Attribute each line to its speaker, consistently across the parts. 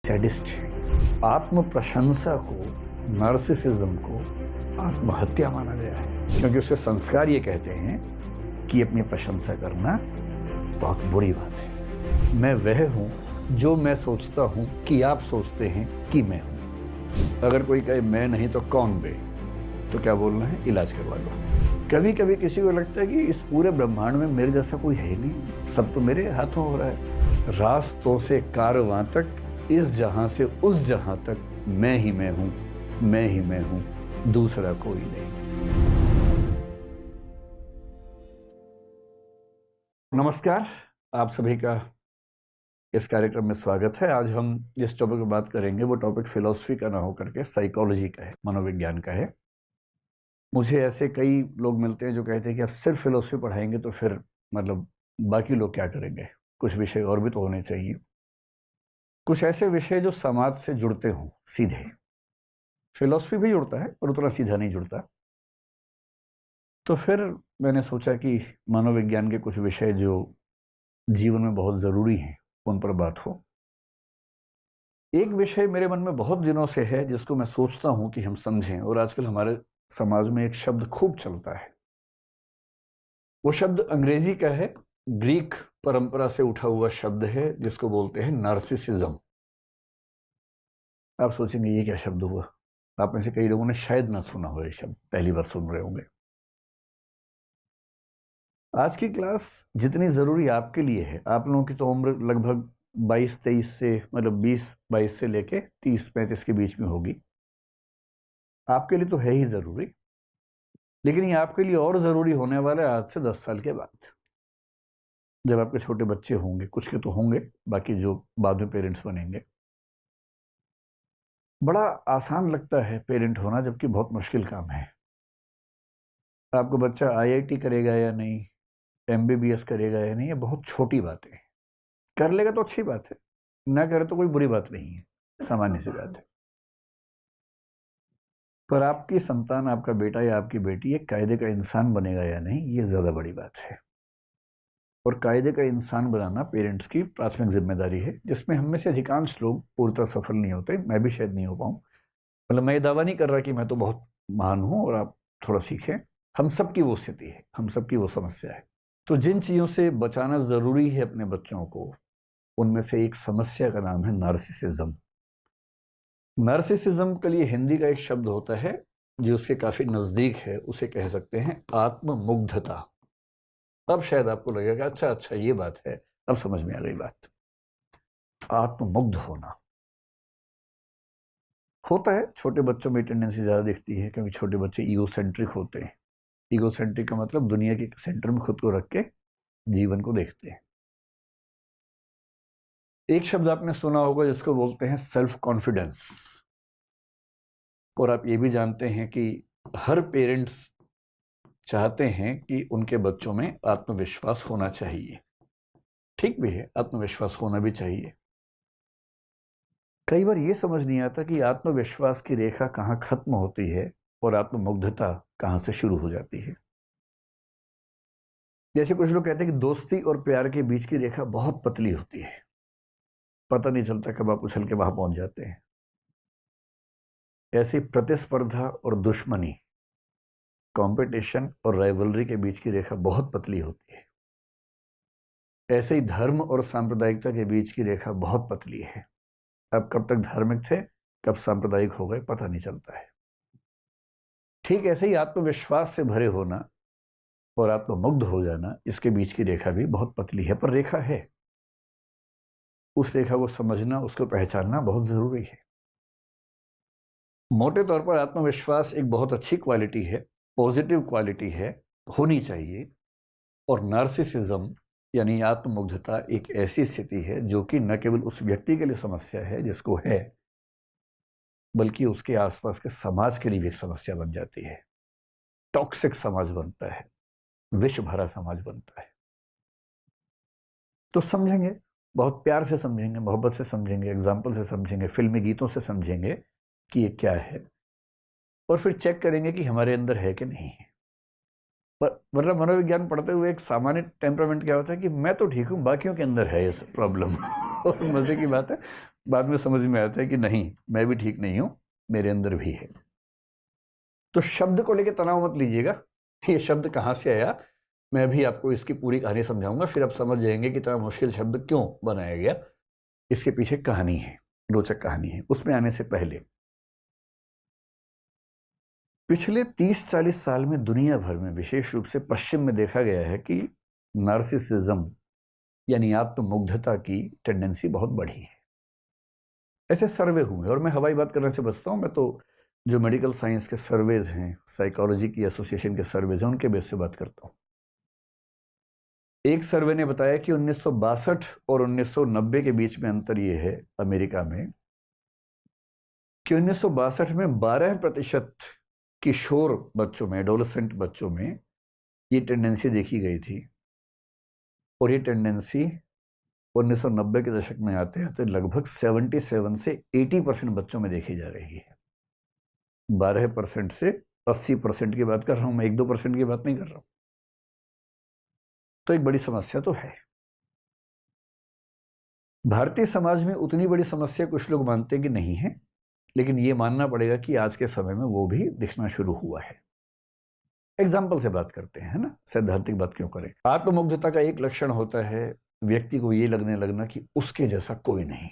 Speaker 1: Sadist है। आत्म प्रशंसा को, नार्सिसिज्म को आत्महत्या माना गया है, क्योंकि उसके संस्कार ये कहते हैं कि अपनी प्रशंसा करना बहुत बुरी बात है। मैं वह हूँ जो मैं सोचता हूँ कि आप सोचते हैं कि मैं हूँ। अगर कोई कहे मैं नहीं तो कौन बे, तो क्या बोलना है, इलाज करवा लो। कभी कभी किसी को लगता है कि इस पूरे ब्रह्मांड में मेरे जैसा कोई है नहीं, सब तो मेरे हाथों हो रहा है। रास्तों से कारवां तक, इस जहां से उस जहां तक मैं ही मैं हूं, मैं ही मैं हूं, दूसरा कोई नहीं। नमस्कार, आप सभी का इस कार्यक्रम में स्वागत है। आज हम जिस टॉपिक पर बात करेंगे वो टॉपिक फिलॉसफी का ना होकर के साइकोलॉजी का है, मनोविज्ञान का है। मुझे ऐसे कई लोग मिलते हैं जो कहते हैं कि आप सिर्फ फिलॉसफी पढ़ाएंगे तो फिर मतलब बाकी लोग क्या करेंगे, कुछ विषय और भी तो होने चाहिए, कुछ ऐसे विषय जो समाज से जुड़ते हों सीधे। फिलॉसफी भी जुड़ता है पर उतना सीधा नहीं जुड़ता। तो फिर मैंने सोचा कि मनोविज्ञान के कुछ विषय जो जीवन में बहुत ज़रूरी हैं उन पर बात हो। एक विषय मेरे मन में बहुत दिनों से है जिसको मैं सोचता हूं कि हम समझें, और आजकल हमारे समाज में एक शब्द खूब चलता है। वो शब्द अंग्रेजी का है, ग्रीक परंपरा से उठा हुआ शब्द है, जिसको बोलते हैं नार्सिसिज्म। आप सोचेंगे ये क्या शब्द हुआ। आप में से कई लोगों ने शायद ना सुना हो, ये शब्द पहली बार सुन रहे होंगे। आज की क्लास जितनी ज़रूरी आपके लिए है, आप लोगों की तो उम्र लगभग 22-23 से, मतलब 20-22 से लेके 30-35 के बीच में होगी। आपके लिए तो है ही ज़रूरी, लेकिन ये आपके लिए और ज़रूरी होने वाला है आज से 10 साल के बाद, जब आपके छोटे बच्चे होंगे। कुछ के तो होंगे, बाकी जो बाद में पेरेंट्स बनेंगे। बड़ा आसान लगता है पेरेंट होना, जबकि बहुत मुश्किल काम है। आपका बच्चा IIT करेगा या नहीं, MBBS करेगा या नहीं, ये बहुत छोटी बात है। कर लेगा तो अच्छी बात है, ना करे तो कोई बुरी बात नहीं है, सामान्य सी बात है। पर आपकी संतान, आपका बेटा या आपकी बेटी एक कायदे का इंसान बनेगा या नहीं, ये ज़्यादा बड़ी बात है। और कायदे का इंसान बनाना पेरेंट्स की प्राथमिक जिम्मेदारी है, जिसमें हम में से अधिकांश लोग पूर्णतः सफल नहीं होते। मैं भी शायद नहीं हो पाऊँ। मतलब मैं ये दावा नहीं कर रहा कि मैं तो बहुत महान हूँ और आप थोड़ा सीखें। हम सबकी वो स्थिति है, हम सबकी वो समस्या है। तो जिन चीज़ों से बचाना ज़रूरी है अपने बच्चों को, उनमें से एक समस्या का नाम है नार्सिसिज्म। नार्सिसिज्म के लिए हिंदी का एक शब्द होता है जो उसके काफ़ी नज़दीक है, उसे कह सकते हैं आत्ममुग्धता। अब शायद आपको लगेगा अच्छा ये बात है, अब समझ में आ गई बात। आत्ममुग्ध होना होता है, छोटे बच्चों में टेंडेंसी ज़्यादा दिखती है, क्योंकि छोटे बच्चे ईगोसेंट्रिक होते हैं। ईगोसेंट्रिक का मतलब दुनिया के सेंटर में खुद को रख के जीवन को देखते हैं। एक शब्द आपने सुना होगा जिसको बोलते हैं सेल्फ कॉन्फिडेंस। और आप ये भी जानते हैं कि हर पेरेंट्स चाहते हैं कि उनके बच्चों में आत्मविश्वास होना चाहिए। ठीक भी है, आत्मविश्वास होना भी चाहिए। कई बार ये समझ नहीं आता कि आत्मविश्वास की रेखा कहाँ खत्म होती है और आत्ममुग्धता कहाँ से शुरू हो जाती है। जैसे कुछ लोग कहते हैं कि दोस्ती और प्यार के बीच की रेखा बहुत पतली होती है, पता नहीं चलता कब आप उछल के वहां पहुंच जाते हैं। ऐसी प्रतिस्पर्धा और दुश्मनी, कंपटीशन और राइवलरी के बीच की रेखा बहुत पतली होती है। ऐसे ही धर्म और सांप्रदायिकता के बीच की रेखा बहुत पतली है। अब कब तक धार्मिक थे, कब सांप्रदायिक हो गए, पता नहीं चलता है। ठीक ऐसे ही आत्मविश्वास से भरे होना और आत्ममुग्ध हो जाना, इसके बीच की रेखा भी बहुत पतली है, पर रेखा है। उस रेखा को समझना, उसको पहचानना बहुत जरूरी है। मोटे तौर पर आत्मविश्वास एक बहुत अच्छी क्वालिटी है, पॉजिटिव क्वालिटी है, होनी चाहिए। और नार्सिसिज्म यानी आत्ममुग्धता एक ऐसी स्थिति है जो कि न केवल उस व्यक्ति के लिए समस्या है जिसको है, बल्कि उसके आसपास के समाज के लिए भी एक समस्या बन जाती है। टॉक्सिक समाज बनता है, विष भरा समाज बनता है। तो समझेंगे, बहुत प्यार से समझेंगे, मोहब्बत से समझेंगे, एग्जाम्पल से समझेंगे, फिल्मी गीतों से समझेंगे कि ये क्या है, और फिर चेक करेंगे कि हमारे अंदर है कि नहीं है। पर वरना मनोविज्ञान पढ़ते हुए एक सामान्य टेम्परामेंट क्या होता है कि मैं तो ठीक हूँ, बाकियों के अंदर है ये प्रॉब्लम। और मजे की बात है, बाद में समझ में आता है कि नहीं, मैं भी ठीक नहीं हूँ, मेरे अंदर भी है। तो शब्द को लेकर तनाव मत लीजिएगा, ये शब्द कहाँ से आया, मैं भी आपको इसकी पूरी कहानी समझाऊंगा, फिर आप समझ जाएंगे कि इतना मुश्किल शब्द क्यों बनाया गया। इसके पीछे कहानी है, रोचक कहानी है। उसमें आने से पहले पिछले 30-40 साल में दुनिया भर में, विशेष रूप से पश्चिम में, देखा गया है कि नार्सिसिज्म यानी आत्ममुग्धता की टेंडेंसी बहुत बढ़ी है। ऐसे सर्वे हुए, और मैं हवाई बात करने से बचता हूँ, मैं तो जो मेडिकल साइंस के सर्वेज हैं, साइकोलॉजी की एसोसिएशन के सर्वेज हैं, उनके बेस से बात करता हूँ। एक सर्वे ने बताया कि 1962 और 1990 के बीच में अंतर ये है अमेरिका में कि 1962 में 12% किशोर बच्चों में, एडोलेसेंट बच्चों में ये टेंडेंसी देखी गई थी, और ये टेंडेंसी 1990 के दशक में आते आते लगभग 77 से 80% बच्चों में देखी जा रही है। 12% से 80% की बात कर रहा हूं मैं, 1-2% की बात नहीं कर रहा हूं। तो एक बड़ी समस्या तो है। भारतीय समाज में उतनी बड़ी समस्या कुछ लोग मानते हैं कि नहीं है, लेकिन ये मानना पड़ेगा कि आज के समय में वो भी दिखना शुरू हुआ है। एग्जाम्पल से बात करते हैं, है ना, सैद्धांतिक बात क्यों करें। आत्ममुग्धता का एक लक्षण होता है व्यक्ति को ये लगने लगना कि उसके जैसा कोई नहीं,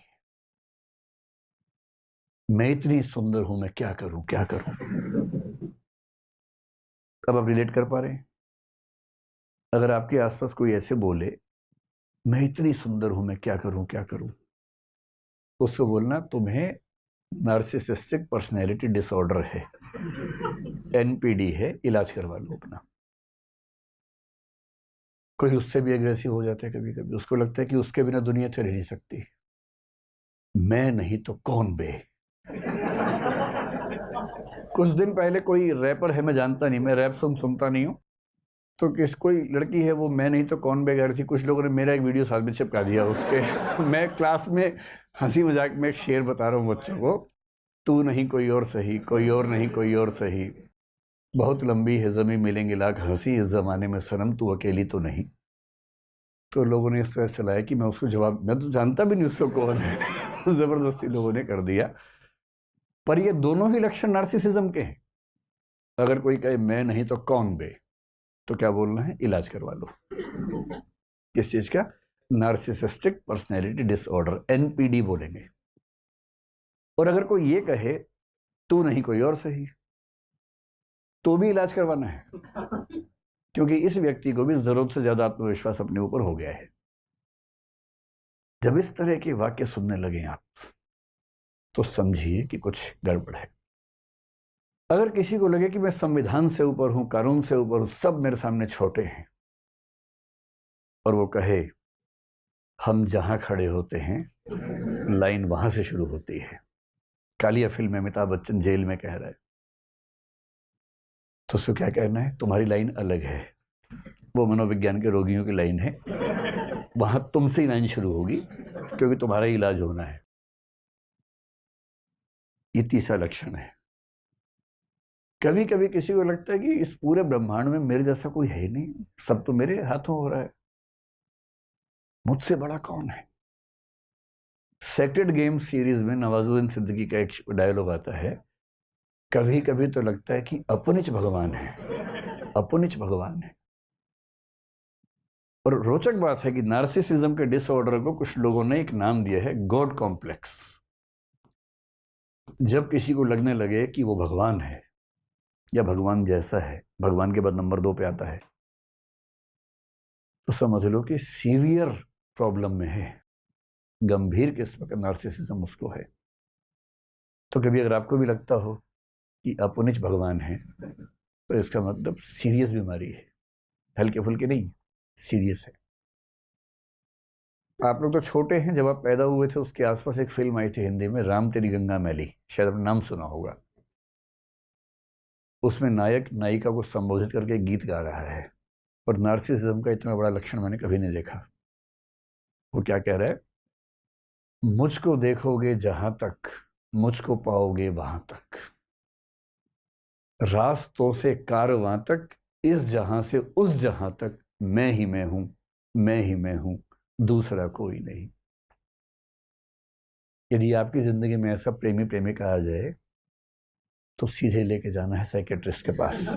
Speaker 1: मैं इतनी सुंदर हूं, मैं क्या करूं क्या करूं। अब आप रिलेट कर पा रहे हैं? अगर आपके आसपास कोई ऐसे बोले मैं इतनी सुंदर हूं, मैं क्या करूं क्या करूं, उसको बोलना तुम्हें नार्सिसिस्टिक पर्सनैलिटी डिसऑर्डर है, एनपीडी है, इलाज करवा लो अपना। कोई उससे भी एग्रेसिव हो जाता है कभी कभी, उसको लगता है कि उसके बिना दुनिया चल ही नहीं सकती, मैं नहीं तो कौन बे। कुछ दिन पहले कोई रैपर है, मैं जानता नहीं, मैं रैप सॉन्ग सुनता नहीं हूँ, तो कोई लड़की है, वो मैं नहीं तो कौन बे गा रही थी। कुछ लोगों ने मेरा एक वीडियो साथ में चिपका दिया उसके। मैं क्लास में हंसी मजाक में एक शेर बता रहा हूँ बच्चों को, तू नहीं कोई और सही, कोई और नहीं कोई और सही, बहुत लंबी है ज़मीं मिलेंगे लाख हंसी, इस ज़माने में सनम तू अकेली तो नहीं। तो लोगों ने इस तरह चलाया कि मैं उसको जवाब, मैं तो जानता भी नहीं उसको कौन है। ज़बरदस्ती लोगों ने कर दिया। पर ये दोनों ही लक्षण नार्सिसिज्म के हैं। अगर कोई कहे मैं नहीं तो कौन बे, तो क्या बोलना है, इलाज करवा लो। किस चीज़ का? नार्सिसिस्टिक पर्सनैलिटी डिसऑर्डर, एनपीडी बोलेंगे। और अगर कोई ये कहे तू नहीं कोई और सही, तो भी इलाज करवाना है, क्योंकि इस व्यक्ति को भी जरूरत से ज्यादा आत्मविश्वास अपने ऊपर हो गया है। जब इस तरह के वाक्य सुनने लगे आप, तो समझिए कि कुछ गड़बड़ है। अगर किसी को लगे कि मैं संविधान से ऊपर हूं, कानून से ऊपर हूं, सब मेरे सामने छोटे हैं, और वो कहे हम जहां खड़े होते हैं लाइन वहां से शुरू होती है, कालिया फिल्म में अमिताभ बच्चन जेल में कह रहा है, तो उसको क्या कहना है, तुम्हारी लाइन अलग है, वो मनोविज्ञान के रोगियों की लाइन है, वहां तुमसे ही लाइन शुरू होगी, क्योंकि तुम्हारा इलाज होना है। ये तीसरा लक्षण है। कभी कभी किसी को लगता है कि इस पूरे ब्रह्मांड में मेरे जैसा कोई है नहीं, सब तो मेरे हाथों हो रहा है, मुझसे बड़ा कौन है। सेक्रेड गेम सीरीज में नवाजुद्दीन सिद्दीकी का एक डायलॉग आता है, कभी कभी तो लगता है कि अपनिच भगवान है, अपनिच भगवान है। और रोचक बात है कि नार्सिसिज्म के डिसऑर्डर को कुछ लोगों ने एक नाम दिया है, गॉड कॉम्प्लेक्स। जब किसी को लगने लगे कि वो भगवान है या भगवान जैसा है, भगवान के बाद नंबर 2 पे आता है, तो समझ लो कि सीवियर प्रॉब्लम में है, गंभीर किस्म का नार्सिसिज्म उसको है। तो कभी अगर आपको भी लगता हो कि अपनिच भगवान है, तो इसका मतलब सीरियस बीमारी है, हल्के फुल्के नहीं, सीरियस है। आप लोग तो छोटे हैं, जब आप पैदा हुए थे उसके आसपास एक फिल्म आई थी हिंदी में, राम तेरी गंगा मैली, शायद आपने नाम सुना होगा। उसमें नायक नायिका को संबोधित करके गीत गा रहा है, और नार्सिसिज्म का इतना बड़ा लक्षण मैंने कभी नहीं देखा। वो क्या कह रहा है, मुझको देखोगे जहां तक, मुझको पाओगे वहां तक, रास्तों से कारवां तक, इस जहां से उस जहां तक मैं ही मैं हूं, मैं ही मैं हूं, दूसरा कोई नहीं। यदि आपकी जिंदगी में ऐसा प्रेमी प्रेमिका आ जाए तो सीधे लेके जाना है साइकेट्रिस्ट के पास।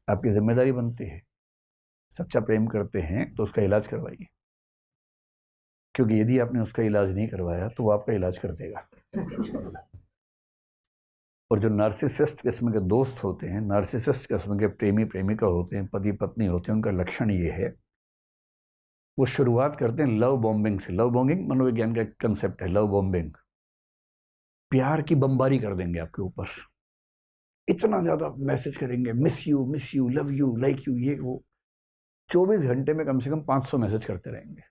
Speaker 1: आपकी जिम्मेदारी बनती है। सच्चा प्रेम करते हैं तो उसका इलाज करवाइए, क्योंकि यदि आपने उसका इलाज नहीं करवाया तो वो आपका इलाज कर देगा। और जो नार्सिसिस्ट किस्म के दोस्त होते हैं, नार्सिसिस्ट किस्म के प्रेमी प्रेमिका होते हैं, पति पत्नी होते हैं, उनका लक्षण ये है, वो शुरुआत करते हैं लव बॉम्बिंग से। लव बॉम्बिंग मनोविज्ञान का एक कंसेप्ट है, लव बॉम्बिंग। प्यार की बमबारी कर देंगे आपके ऊपर, इतना ज्यादा मैसेज करेंगे, miss you, love you, like you, ये वो। 24 घंटे में कम से कम 500 मैसेज करते रहेंगे।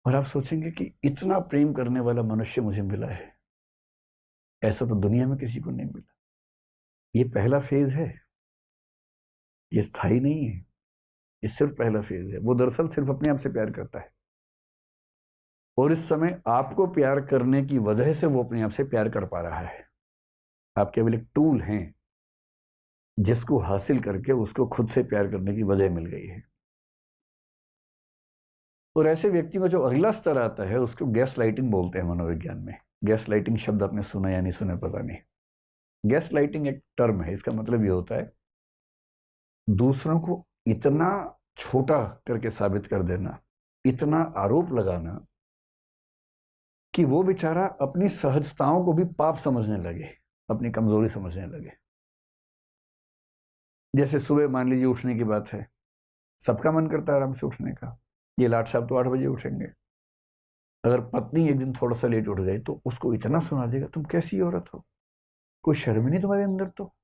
Speaker 1: और आप सोचेंगे कि इतना प्रेम करने वाला मनुष्य मुझे मिला है, ऐसा तो दुनिया में किसी को नहीं मिला। ये पहला फेज है, ये स्थायी नहीं है, ये सिर्फ पहला फेज है। वो दरअसल सिर्फ अपने आप से प्यार करता है, और इस समय आपको प्यार करने की वजह से वो अपने आप से प्यार कर पा रहा है। आप केवल एक टूल हैं जिसको हासिल करके उसको खुद से प्यार करने की वजह मिल गई है। और ऐसे व्यक्ति को जो अगला स्तर आता है उसको गैस लाइटिंग बोलते हैं मनोविज्ञान में। गैस लाइटिंग शब्द आपने सुना या नहीं सुना पता नहीं। गैस लाइटिंग एक टर्म है, इसका मतलब ये होता है दूसरों को इतना छोटा करके साबित कर देना, इतना आरोप लगाना कि वो बेचारा अपनी सहजताओं को भी पाप समझने लगे, अपनी कमजोरी समझने लगे। जैसे सुबह मान लीजिए उठने की बात है, सबका मन करता है आराम से उठने का। ये लाट साहब तो 8 बजे उठेंगे। अगर पत्नी एक दिन थोड़ा सा लेट उठ गई तो उसको इतना सुना देगा, तुम कैसी औरत हो, कोई शर्म ही नहीं तुम्हारे अंदर, तो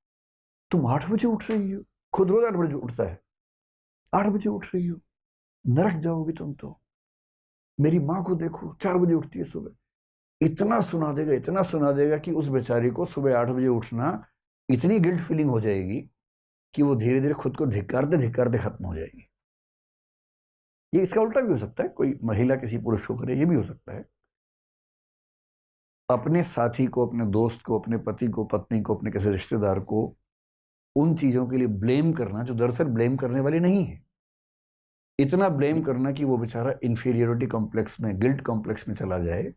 Speaker 1: तुम 8 बजे उठ रही हो। खुद रोज 8 बजे उठता है, 8 बजे उठ रही हो, नरक जाओगी तुम तो। मेरी माँ को देखो 4 बजे उठती है सुबह। इतना सुना देगा, इतना सुना देगा कि उस बेचारी को सुबह 8 बजे उठना इतनी गिल्ट फीलिंग हो जाएगी कि वो धीरे धीरे खुद को धिक्कारते धिक्कारते खत्म हो जाएगी। ये इसका उल्टा भी हो सकता है, कोई महिला किसी पुरुष को करे, ये भी हो सकता है। अपने साथी को, अपने दोस्त को, अपने पति को, पत्नी को, अपने किसी रिश्तेदार को उन चीजों के लिए ब्लेम करना जो दरअसल ब्लेम करने वाली नहीं है, इतना ब्लेम करना कि वो बेचारा इंफीरियोरिटी कॉम्प्लेक्स में, गिल्ट कॉम्प्लेक्स में चला जाए,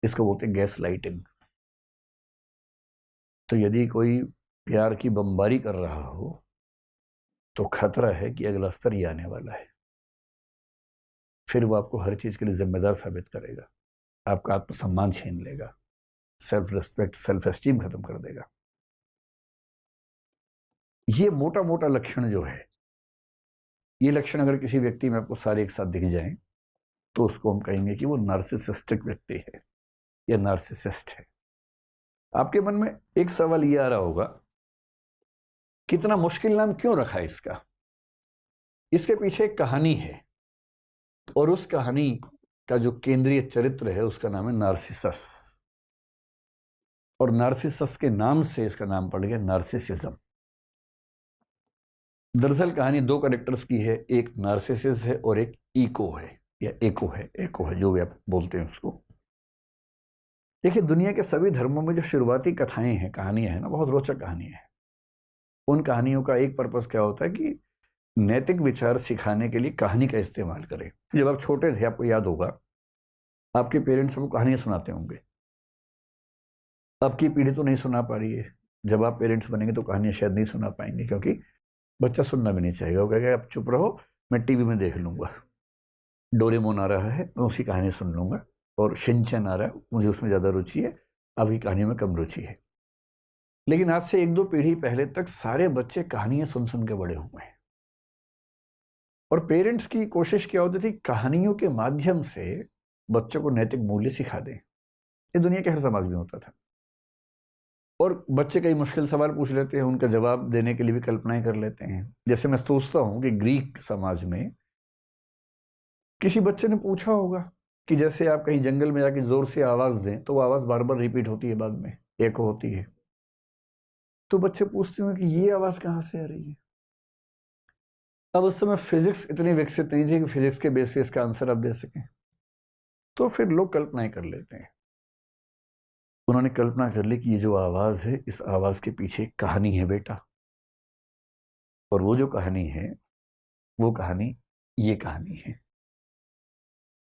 Speaker 1: इसको बोलते हैं गैस लाइटिंग। तो यदि कोई प्यार की बमबारी कर रहा हो तो खतरा है कि अगला स्तर ही आने वाला है। फिर वो आपको हर चीज के लिए जिम्मेदार साबित करेगा, आपका आत्मसम्मान छीन लेगा, सेल्फ रिस्पेक्ट, सेल्फ एस्टीम खत्म कर देगा। ये मोटा मोटा लक्षण जो है, ये लक्षण अगर किसी व्यक्ति में आपको सारे एक साथ दिख जाएं तो उसको हम कहेंगे कि वो नार्सिसिस्टिक व्यक्ति है या नार्सिसिस्ट है। आपके मन में एक सवाल ये आ रहा होगा, कितना मुश्किल नाम क्यों रखा है इसका? इसके पीछे एक कहानी है, और उस कहानी का जो केंद्रीय चरित्र है उसका नाम है नार्सिसस। और नार्सिसस के नाम से इसका नाम पड़ गया नार्सिसिज्म। दरअसल कहानी 2 कैरेक्टर्स की है, एक नार्सिसिस है और एक ईको है, या एको है, जो भी आप बोलते हैं उसको। देखिए, दुनिया के सभी धर्मों में जो शुरुआती कथाएं हैं, कहानियां हैं ना, बहुत रोचक कहानियां हैं। उन कहानियों का एक पर्पस क्या होता है कि नैतिक विचार सिखाने के लिए कहानी का इस्तेमाल करें। जब आप छोटे थे, आपको याद होगा, आपके पेरेंट्स आपको कहानियां सुनाते होंगे। अब की पीढ़ी तो नहीं सुना पा रही है। जब आप पेरेंट्स बनेंगे तो कहानियां शायद नहीं सुना पाएंगे, क्योंकि बच्चा सुनना भी नहीं चाहेगा। वो कहेगा आप चुप रहो, मैं टीवी में देख लूंगा। डोरेमोन आ रहा है, मैं उसकी कहानी सुन लूंगा, और शिनचैन आ रहा है, मुझे उसमें ज़्यादा रुचि है, आपकी कहानी में कम रुचि है। लेकिन आज से 1-2 पीढ़ी पहले तक सारे बच्चे कहानियां सुन सुन के बड़े हुए हैं। और पेरेंट्स की कोशिश क्या होती थी, कहानियों के माध्यम से बच्चों को नैतिक मूल्य सिखा दें। ये दुनिया के हर समाज में होता था। और बच्चे कई मुश्किल सवाल पूछ लेते हैं, उनका जवाब देने के लिए भी कल्पनाएं कर लेते हैं। जैसे मैं सोचता हूं कि ग्रीक समाज में किसी बच्चे ने पूछा होगा कि जैसे आप कहीं जंगल में जाके जोर से आवाज दें तो वो आवाज बार बार रिपीट होती है, बाद में एको होती है। तो बच्चे पूछते होंगे कि ये आवाज कहां से आ रही है। अब उस समय फिजिक्स इतनी विकसित नहीं थी कि फिजिक्स के बेस पे इसका आंसर आप दे सकें। तो फिर लोग कल्पनाएं कर लेते हैं। उन्होंने कल्पना कर ली कि ये जो आवाज है, इस आवाज के पीछे एक कहानी है बेटा। और वो जो कहानी है वो कहानी ये कहानी है।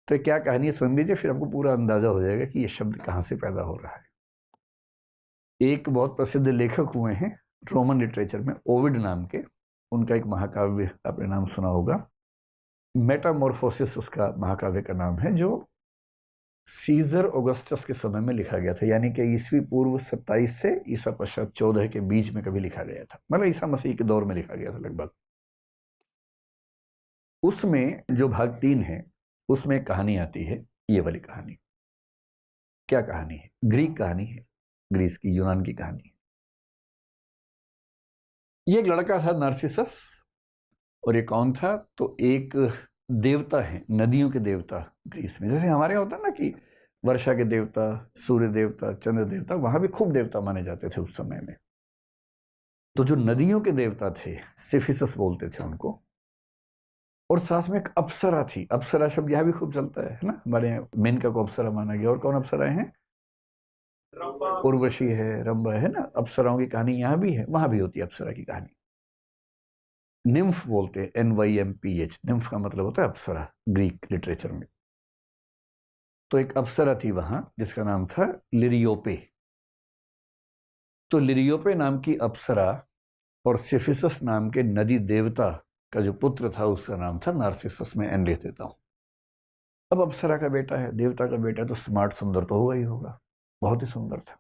Speaker 1: तो क्या कहानी है सुन लीजिए, फिर आपको पूरा अंदाजा हो जाएगा कि ये शब्द कहाँ से पैदा हो रहा है। एक बहुत प्रसिद्ध लेखक हुए हैं रोमन लिटरेचर में, ओविड नाम के। उनका एक महाकाव्य आपने नाम सुना होगा, मेटामॉर्फोसिस उसका महाकाव्य का नाम है, जो सीजर ऑगस्टस के समय में लिखा गया था, यानी कि ईस्वी पूर्व 27 से ईसा पश्चात 14 के बीच में कभी लिखा गया था, मतलब ईसा मसीह के दौर में लिखा गया था लगभग। उसमें जो भाग 3 है उसमें एक कहानी आती है, ये वाली कहानी। क्या कहानी है? ग्रीक कहानी है, ग्रीस की, यूनान की कहानी है। ये एक लड़का था नार्सिसस, और ये कौन था? तो एक देवता है, नदियों के देवता ग्रीस में। जैसे हमारे यहाँ होता है ना कि वर्षा के देवता, सूर्य देवता, चंद्र देवता, वहां भी खूब देवता माने जाते थे उस समय में। तो जो नदियों के देवता थे, सिफिसस बोलते थे उनको। और साथ में एक अप्सरा थी। अप्सरा शब्द यहाँ भी खूब चलता है ना, हमारे यहाँ मेनका को अप्सरा माना गया। और कौन अप्सराएं हैं? उर्वशी है, रंभा है ना। अप्सराओं की कहानी यहाँ भी है, वहां भी होती है अप्सरा की कहानी। निम्फ बोलते हैं, NYMPH। निम्फ का मतलब होता है अप्सरा ग्रीक लिटरेचर में। तो एक अप्सरा थी वहां जिसका नाम था लिरियोपे। तो लिरियोपे नाम की अप्सरा और सिफिसस नाम के नदी देवता का जो पुत्र था उसका नाम था नार्सिसस। में एन लिख देता हूं। अब अप्सरा का बेटा है, देवता का बेटा है, तो स्मार्ट, सुंदर तो होगा ही होगा। बहुत ही सुंदर था।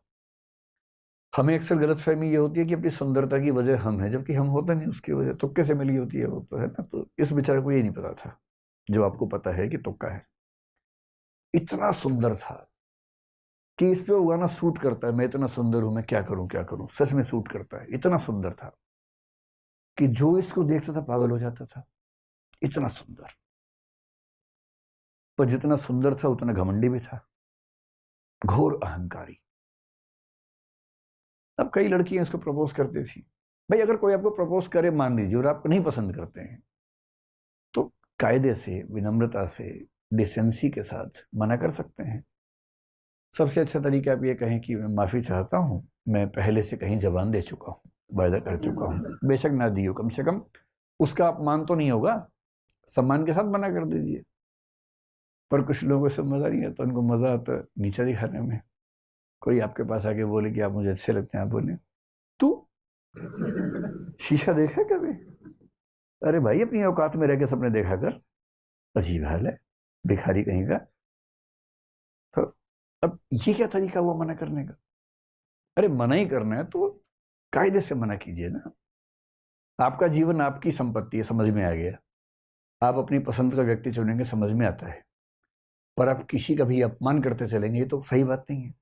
Speaker 1: हमें अक्सर गलतफहमी ये होती है कि अपनी सुंदरता की वजह हम है, जबकि हम होता नहीं उसकी वजह। तुक्के से मिली होती है वो, तो है ना। तो इस बेचारे को ये नहीं पता था जो आपको पता है कि तुक्का है। इतना सुंदर था कि इस पे वो गाना सूट करता है, मैं इतना सुंदर हूं, मैं क्या करूं क्या करूं। सच में सूट करता है। इतना सुंदर था कि जो इसको देखता था पागल हो जाता था। इतना सुंदर। पर जितना सुंदर था उतना घमंडी भी था, घोर अहंकारी। अब कई लड़कियां इसको प्रपोज करती थी। भाई अगर कोई आपको प्रपोज करे, मान लीजिए, और आप नहीं पसंद करते हैं, तो कायदे से, विनम्रता से, डिसेंसी के साथ मना कर सकते हैं। सबसे अच्छा तरीका आप ये कहें कि मैं माफ़ी चाहता हूँ, मैं पहले से कहीं जबान दे चुका हूँ, वायदा कर चुका हूँ। बेशक ना दियो, कम से कम उसका अपमान तो नहीं होगा, सम्मान के साथ मना कर दीजिए। पर कुछ लोगों से मज़ा नहीं आता, उनको मज़ा आता है नीचा दिखाने में। कोई आपके पास आके बोले कि आप मुझे अच्छे लगते हैं, आप बोले तू शीशा देखा है कभी? अरे भाई अपनी औकात में रह के सपने देखा कर। अजीब हाल है, भिखारी कहीं का। तो अब ये क्या तरीका हुआ मना करने का? अरे मना ही करना है तो कायदे से मना कीजिए ना। आपका जीवन आपकी संपत्ति है, समझ में आ गया। आप अपनी पसंद का व्यक्ति चुनेंगे, समझ में आता है। पर आप किसी का भी अपमान करते चलेंगे, ये तो सही बात नहीं है।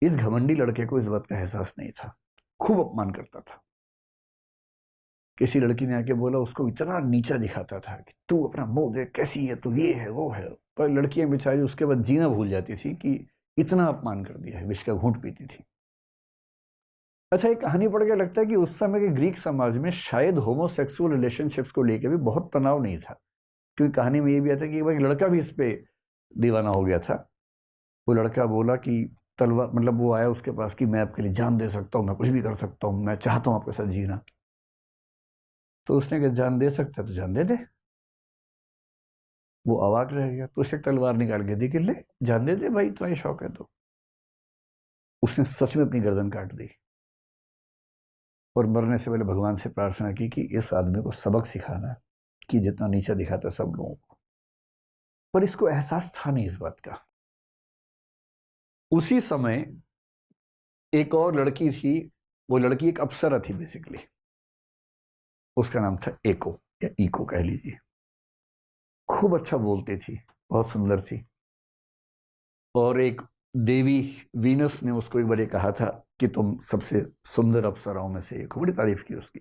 Speaker 1: इस घमंडी लड़के को इस बात का एहसास नहीं था, खूब अपमान करता था। किसी लड़की ने आके बोला, उसको इतना नीचा दिखाता था कि तू अपना मुंह देख, कैसी है तू, ये है वो है। पर लड़कियां बेचारी उसके बाद जीना भूल जाती थी कि इतना अपमान कर दिया है, विष का घूंट पीती थी। अच्छा, एक कहानी पढ़ के लगता है कि उस समय के ग्रीक समाज में शायद होमोसेक्सुअल रिलेशनशिप्स को लेकर भी बहुत तनाव नहीं था। क्योंकि कहानी में ये भी आता है कि एक लड़का भी इस पे दीवाना हो गया था। वो लड़का बोला कि तलवार, मतलब वो आया उसके पास कि मैं आपके लिए जान दे सकता हूँ, मैं कुछ भी कर सकता हूँ, मैं चाहता हूँ आपके साथ जीना। तो उसने कहा जान दे सकता है तो जान दे दे। वो अवाक रह गया। तो उसने तलवार निकाल के दी कि ले जान दे दे भाई, इतना ही शौक है तो। उसने सच में अपनी गर्दन काट दी और मरने से पहले भगवान से प्रार्थना की कि इस आदमी को सबक सिखाना कि जितना नीचा दिखाता सब लोगों को। पर इसको एहसास था नहीं इस बात का। उसी समय एक और लड़की थी। वो लड़की एक अप्सरा थी बेसिकली। उसका नाम था एको, या इको कह लीजिए। खूब अच्छा बोलती थी, बहुत सुंदर थी। और एक देवी वीनस ने उसको एक बार ये कहा था कि तुम सबसे सुंदर अप्सराओं में से एक हो। बड़ी तारीफ की उसकी।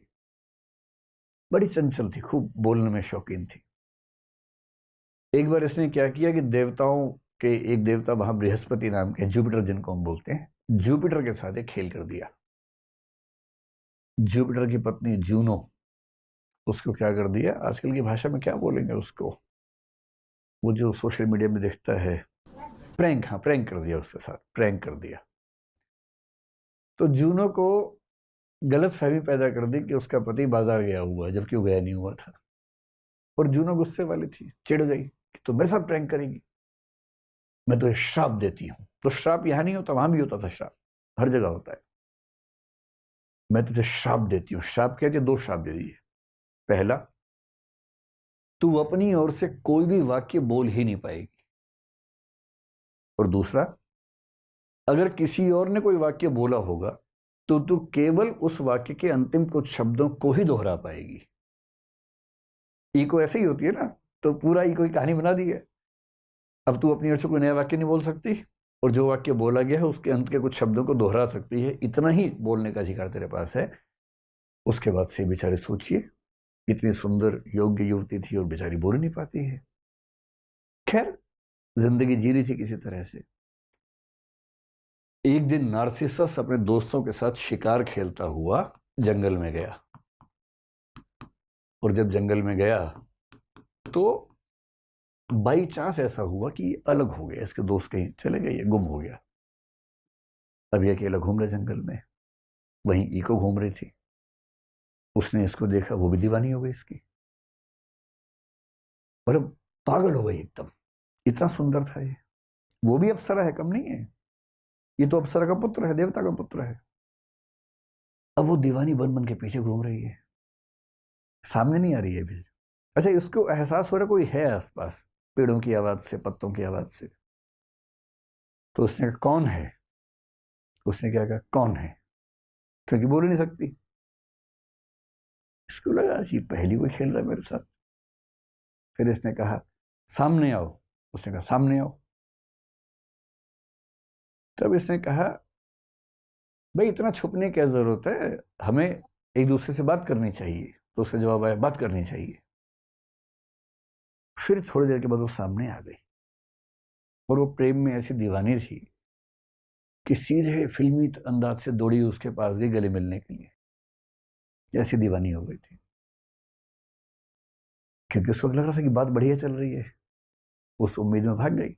Speaker 1: बड़ी चंचल थी, खूब बोलने में शौकीन थी। एक बार इसने क्या किया कि देवताओं के एक देवता वहां बृहस्पति नाम के, जुपिटर जिनको हम बोलते हैं, जुपिटर के साथ एक खेल कर दिया। जुपिटर की पत्नी जूनो, उसको क्या कर दिया, आजकल की भाषा में क्या बोलेंगे उसको, वो जो सोशल मीडिया में दिखता है, प्रैंक। हाँ, प्रैंक कर दिया उसके साथ, प्रैंक कर दिया। तो जूनो को गलत फहमी पैदा कर दी कि उसका पति बाजार गया हुआ है, जबकि वो गया नहीं हुआ था। और जूनो गुस्से वाली थी, चिढ़ गई कि तू मेरे साथ प्रैंक करेगी, मैं तुझे श्राप देती हूं। तो श्राप यहां नहीं होता, वहां भी होता था श्राप, हर जगह होता है। मैं तुझे श्राप देती हूँ। श्राप कहते 2 श्राप दे दिए। पहला, तू अपनी ओर से कोई भी वाक्य बोल ही नहीं पाएगी। और दूसरा, अगर किसी और ने कोई वाक्य बोला होगा तो तू केवल उस वाक्य के अंतिम कुछ शब्दों को ही दोहरा पाएगी। इको ऐसे ही होती है ना, तो पूरा इको की कहानी बना दी है। अब तू अपनी ओर से कोई नया वाक्य नहीं बोल सकती, और जो वाक्य बोला गया है उसके अंत के कुछ शब्दों को दोहरा सकती है। इतना ही बोलने का अधिकार तेरे पास है। उसके बाद से बेचारे सोचिए, इतनी सुंदर योग्य युवती थी और बेचारी बोल नहीं पाती है। खैर, जिंदगी जी रही थी किसी तरह से। एक दिन नार्सिसस अपने दोस्तों के साथ शिकार खेलता हुआ जंगल में गया। और जब जंगल में गया तो बाई चांस ऐसा हुआ कि अलग हो गया, इसके दोस्त कहीं चले गए, गुम हो गया। अब ये अकेला घूम रहा जंगल में, वहीं इको घूम रही थी। उसने इसको देखा, वो भी दीवानी हो गई इसकी, और पागल हो गई एकदम। इतना सुंदर था ये, वो भी अप्सरा है, कम नहीं है। ये तो अप्सरा का पुत्र है, देवता का पुत्र है। अब वो दीवानी बन बन के पीछे घूम रही है, सामने नहीं आ रही है अभी। अच्छा, इसको एहसास हो रहा कोई है आसपास, पेड़ों की आवाज से, पत्तों की आवाज से। तो उसने कहा कौन है? उसने क्या कहा, कौन है, क्योंकि बोल नहीं सकती। इसको लगा अजीब, पहली कोई खेल रहा है मेरे साथ। फिर इसने कहा सामने आओ। उसने कहा सामने आओ। तब इसने कहा भाई इतना छुपने की क्या जरूरत है, हमें एक दूसरे से बात करनी चाहिए। तो उसका जवाब आया, बात करनी चाहिए। फिर थोड़ी देर के बाद वो सामने आ गई, और वो प्रेम में ऐसी दीवानी थी कि सीधे फिल्मी अंदाज से दौड़ी उसके पास गई गले मिलने के लिए। ऐसी दीवानी हो गई थी, क्योंकि उस वक्त लग रहा था कि बात बढ़िया चल रही है। उस उम्मीद में भाग गई,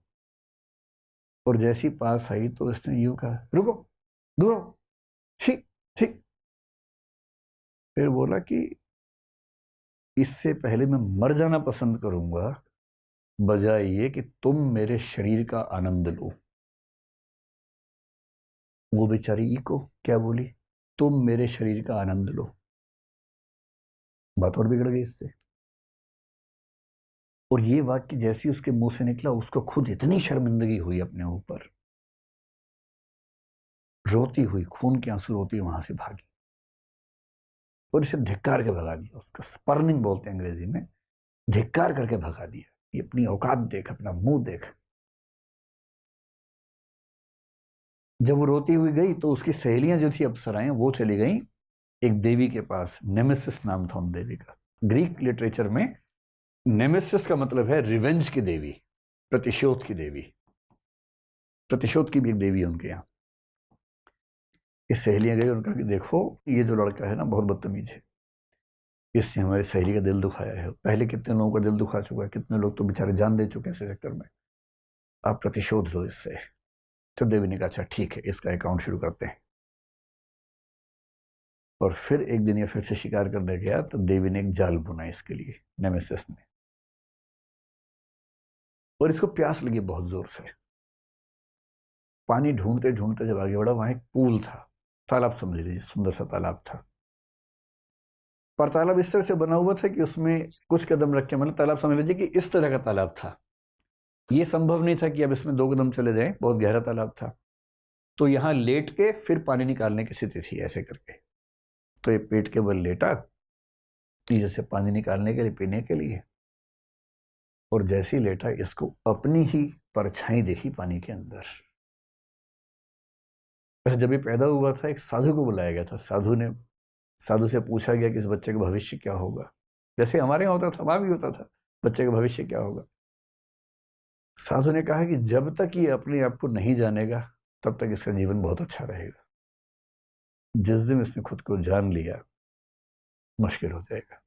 Speaker 1: और जैसी पास आई तो उसने यूं कहा, रुको, दूर हो, ठीक ठीक। फिर बोला कि इससे पहले मैं मर जाना पसंद करूंगा, बजाय ये कि तुम मेरे शरीर का आनंद लो। वो बेचारी इको क्या बोली, तुम मेरे शरीर का आनंद लो। बात और बिगड़ गई इससे। और ये वाक्य जैसी उसके मुंह से निकला, उसको खुद इतनी शर्मिंदगी हुई अपने ऊपर, रोती हुई, खून के आंसू रोती वहां से भागी, और इसे धिक्कार के भगा दिया। उसका स्पर्निंग बोलते हैं अंग्रेजी में, धिक्कार करके भगा दिया। ये अपनी औकात देख, अपना मुंह देख। जब वो रोती हुई गई तो उसकी सहेलियां जो थी अप्सराएं, वो चली गई एक देवी के पास। नेमेसिस नाम था उन देवी का। ग्रीक लिटरेचर में नेमेसिस का मतलब है रिवेंज की देवी, प्रतिशोध की देवी। प्रतिशोध की भी एक देवी है उनके यहाँ। इस सहेलियां गई, उनका कि देखो ये जो लड़का है ना, बहुत बदतमीज है, इसने हमारी सहेली का दिल दुखाया है। पहले कितने लोगों का दिल दुखा चुका है, कितने लोग तो बेचारे जान दे चुके हैं इस चक्कर में। आप प्रतिशोध लो इससे। तो देवी ने कहा अच्छा ठीक है, इसका अकाउंट शुरू करते हैं। और फिर एक दिन ये फिर से शिकार करने गया, तो देवी ने एक जाल बुना इसके लिए, नेमेसिस ने। और इसको प्यास लगी बहुत जोर से। पानी ढूंढते ढूंढते जब आगे बढ़ा, वहां एक पूल था, तालाब समझ लीजिए, सुंदर सा तालाब था। पर तालाब इस तरह से बना हुआ था कि उसमें कुछ कदम रख के, मतलब तालाब समझ लीजिए कि इस तरह का तालाब था। ये संभव नहीं था कि अब इसमें 2 कदम चले जाएं, बहुत गहरा तालाब था। तो यहां लेट के फिर पानी निकालने की स्थिति थी, ऐसे करके। तो ये पेट के बल लेटा नीचे से पानी निकालने के लिए, पीने के लिए। और जैसे ही लेटा, इसको अपनी ही परछाई देखी पानी के अंदर। वैसे जब ये पैदा हुआ था, एक साधु को बुलाया गया था। साधु से पूछा गया कि इस बच्चे का भविष्य क्या होगा। जैसे हमारे यहाँ होता था, वहां भी होता था, बच्चे का भविष्य क्या होगा। साधु ने कहा कि जब तक ये अपने आप को नहीं जानेगा, तब तक इसका जीवन बहुत अच्छा रहेगा। जिस दिन इसने खुद को जान लिया, मुश्किल हो जाएगा।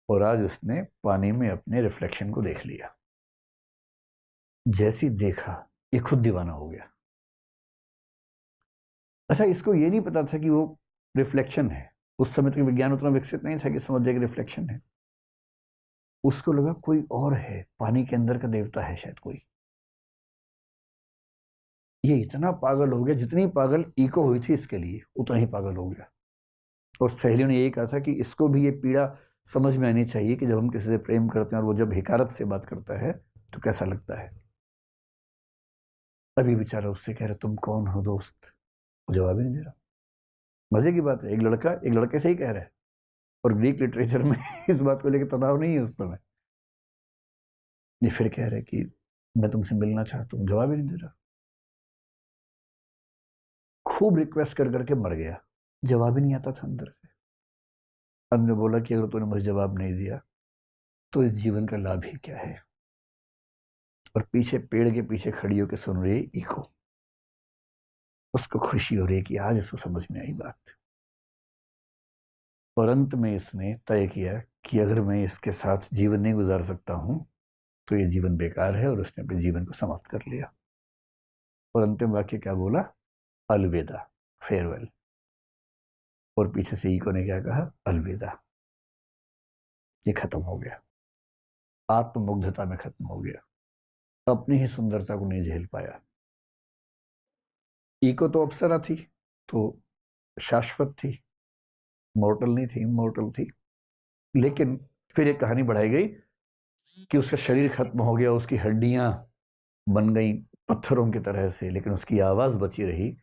Speaker 1: और आज उसने पानी में अपने रिफ्लेक्शन को देख लिया। जैसी देखा, ये खुद दीवाना हो गया। अच्छा, इसको ये नहीं पता था कि वो रिफ्लेक्शन है। उस समय तक विज्ञान उतना विकसित नहीं था कि समझ जाए कि रिफ्लेक्शन है। उसको लगा कोई और है, पानी के अंदर का देवता है शायद कोई। ये इतना पागल हो गया, जितनी पागल इको हुई थी इसके लिए उतना ही पागल हो गया। और सहेलियों ने यही कहा था कि इसको भी ये पीड़ा समझ में आनी चाहिए कि जब हम किसी से प्रेम करते हैं और वो जब हिकारत से बात करता है तो कैसा लगता है। अभी बेचारा उससे कह रहा तुम कौन हो दोस्त, वो जवाब ही नहीं दे रहा। मजे की बात है, एक लड़का एक लड़के से ही कह रहा है, और ग्रीक लिटरेचर में इस बात को लेकर तनाव नहीं है उस समय। ये फिर कह रहे कि मैं तुमसे मिलना चाहता हूँ, जवाब ही नहीं दे रहा। खूब रिक्वेस्ट कर करके मर गया, जवाब ही नहीं आता था अंदर से। अंत में बोला कि अगर तूने मुझे जवाब नहीं दिया तो इस जीवन का लाभ ही क्या है। और पीछे पेड़ के पीछे खड़ी होकर सुन रही है इको। उसको खुशी हो रही है कि आज इसको समझ में आई बात। और अंत में इसने तय किया कि अगर मैं इसके साथ जीवन नहीं गुजार सकता हूं तो ये जीवन बेकार है, और उसने अपने जीवन को समाप्त कर लिया। और अंतिम वाक्य क्या बोला? अलविदा, फेयरवेल। और पीछे से इको ने क्या कहा? अलविदा। ये खत्म हो गया, आत्ममुग्धता में खत्म हो गया, अपनी ही सुंदरता को नहीं झेल पाया। इको तो अप्सरा थी, तो शाश्वत थी, मॉर्टल नहीं थी, इमॉर्टल थी। लेकिन फिर एक कहानी बढ़ाई गई कि उसका शरीर खत्म हो गया, उसकी हड्डियां बन गई पत्थरों की तरह से, लेकिन उसकी आवाज बची रही।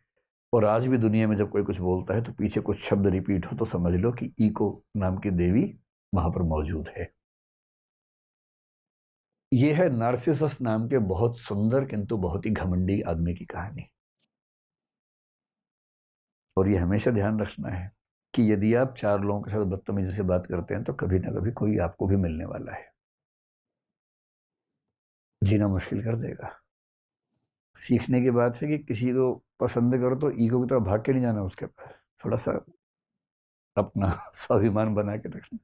Speaker 1: और आज भी दुनिया में जब कोई कुछ बोलता है तो पीछे कुछ शब्द रिपीट हो तो समझ लो कि इको नाम की देवी वहां पर मौजूद है। यह है नार्सिसस नाम के बहुत सुंदर किंतु बहुत ही घमंडी आदमी की कहानी। और ये हमेशा ध्यान रखना है कि यदि आप चार लोगों के साथ बदतमीजी से बात करते हैं तो कभी ना कभी कोई आपको भी मिलने वाला है, जीना मुश्किल कर देगा। सीखने की बात है कि किसी को पसंद करो तो ईगो की तरफ भाग के नहीं जाना, उसके पास थोड़ा सा अपना स्वाभिमान बना के रखना।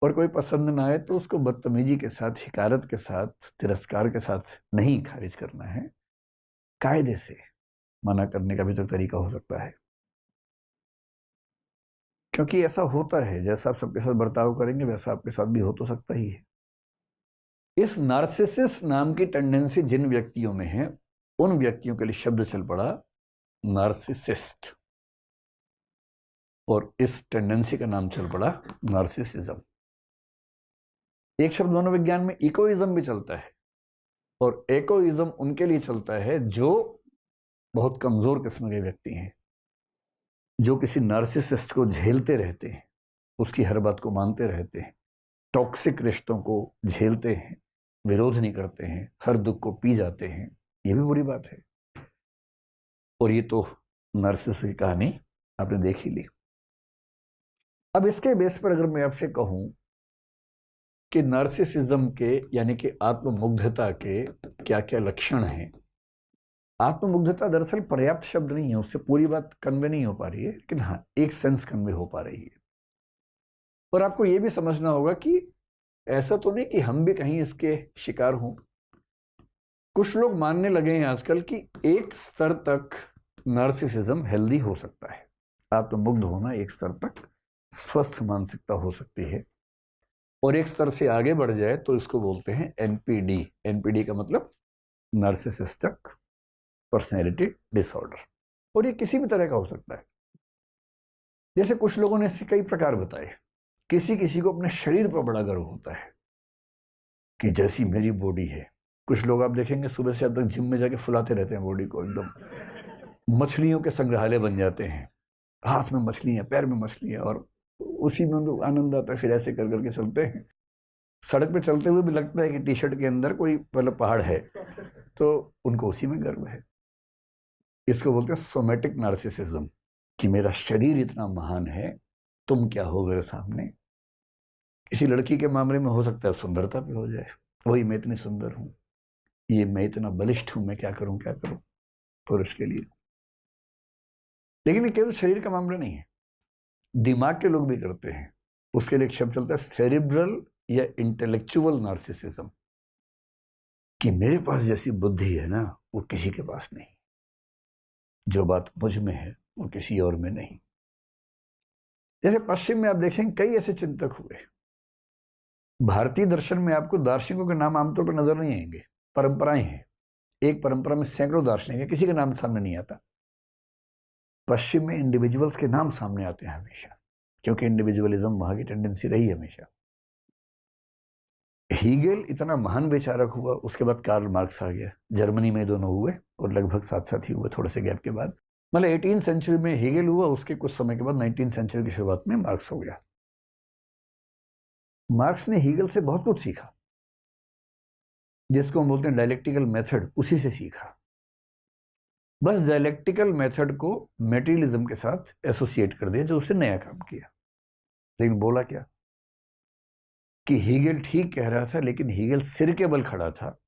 Speaker 1: और कोई पसंद ना आए तो उसको बदतमीजी के साथ, हिकारत के साथ, तिरस्कार के साथ नहीं खारिज करना है, कायदे से मना करने का भी तो तरीका हो सकता है। क्योंकि ऐसा होता है, जैसा आप सबके साथ बर्ताव करेंगे वैसा आपके साथ भी हो तो सकता ही है। इस नार्सिसिस नाम की टेंडेंसी जिन व्यक्तियों में है उन व्यक्तियों के लिए शब्द चल पड़ा नार्सिसिस्ट, और इस टेंडेंसी का नाम चल पड़ा नार्सिसिज्म। एक शब्द मनोविज्ञान में इकोइज्म भी चलता है, और एकोइज्म उनके लिए चलता है जो बहुत कमजोर किस्म के व्यक्ति हैं, जो किसी नार्सिसिस्ट को झेलते रहते हैं, उसकी हर बात को मानते रहते हैं, टॉक्सिक रिश्तों को झेलते हैं, विरोध नहीं करते हैं, हर दुख को पी जाते हैं। ये भी बुरी बात है। और ये तो नार्सिसिस्ट की कहानी आपने देख ही ली। अब इसके बेस पर अगर मैं आपसे कहूं कि नार्सिसिज्म के यानी कि आत्ममुग्धता के क्या क्या लक्षण हैं। आत्ममुग्धता दरअसल पर्याप्त शब्द नहीं है, उससे पूरी बात कन्वे नहीं हो पा रही है, लेकिन हाँ एक सेंस कन्वे हो पा रही है। और आपको यह भी समझना होगा कि ऐसा तो नहीं कि हम भी कहीं इसके शिकार हों। कुछ लोग मानने लगे हैं आजकल कि एक स्तर तक नार्सिसिज्म हेल्दी हो सकता है, आत्ममुग्ध होना एक स्तर तक स्वस्थ मानसिकता हो सकती है, और एक स्तर से आगे बढ़ जाए तो इसको बोलते हैं एनपीडी। एनपीडी का मतलब नार्सिसिस्टिक पर्सनैलिटी डिसऑर्डर। और ये किसी भी तरह का हो सकता है। जैसे कुछ लोगों ने इसके कई प्रकार बताए। किसी किसी को अपने शरीर पर बड़ा गर्व होता है कि जैसी मेरी बॉडी है। कुछ लोग आप देखेंगे सुबह से अब तक जिम में जाके फुलाते रहते हैं बॉडी को, एकदम मछलियों के संग्रहालय बन जाते हैं, हाथ में मछलियां, पैर में मछलियां, और उसी में उनको आनंद आता है। फिर ऐसे कर करके चलते हैं, सड़क पे चलते हुए भी लगता है कि टी शर्ट के अंदर कोई मतलब पहाड़ है, तो उनको उसी में गर्व है। इसको बोलते हैं सोमैटिक नार्सिसिज्म, कि मेरा शरीर इतना महान है, तुम क्या हो मेरे सामने। किसी लड़की के मामले में हो सकता है सुंदरता भी हो जाए, वही मैं इतनी सुंदर हूं, ये मैं इतना बलिष्ठ हूं, मैं क्या करूं क्या करूं, पुरुष के लिए। लेकिन ये केवल शरीर का मामला नहीं है, दिमाग के लोग भी करते हैं। उसके लिए एक शब्द चलता है सेरिब्रल या इंटेलेक्चुअल नार्सिसिज्म, कि मेरे पास जैसी बुद्धि है ना वो किसी के पास नहीं। जो बात मुझ में है वो किसी और में नहीं। जैसे पश्चिम में आप देखेंगे कई ऐसे चिंतक हुए। भारतीय दर्शन में आपको दार्शनिकों के नाम आमतौर पर नजर नहीं आएंगे, परंपराएं हैं। एक परंपरा में सैकड़ों दार्शनिक है, किसी का नाम सामने नहीं आता। पश्चिम में इंडिविजुअल्स के नाम सामने आते हैं हमेशा, क्योंकि इंडिविजुअलिज्म वहां की टेंडेंसी रही हमेशा। हीगेल इतना महान विचारक हुआ, उसके बाद कार्ल मार्क्स आ गया। जर्मनी में दोनों हुए और लगभग साथ साथ ही हुए, थोड़े से गैप के बाद। मतलब 18 सेंचुरी में हीगेल हुआ, उसके कुछ समय के बाद 19 सेंचुरी की शुरुआत में मार्क्स हो गया। मार्क्स ने हीगेल से बहुत कुछ सीखा, जिसको हम बोलते हैं डायलेक्टिकल मेथड, उसी से सीखा। बस डायलेक्टिकल मेथड को मेटीरियलिज्म के साथ एसोसिएट कर दिया, जो उसने नया काम किया। लेकिन बोला क्या कि हीगेल ठीक कह रहा था, लेकिन हीगेल सिर के बल खड़ा था,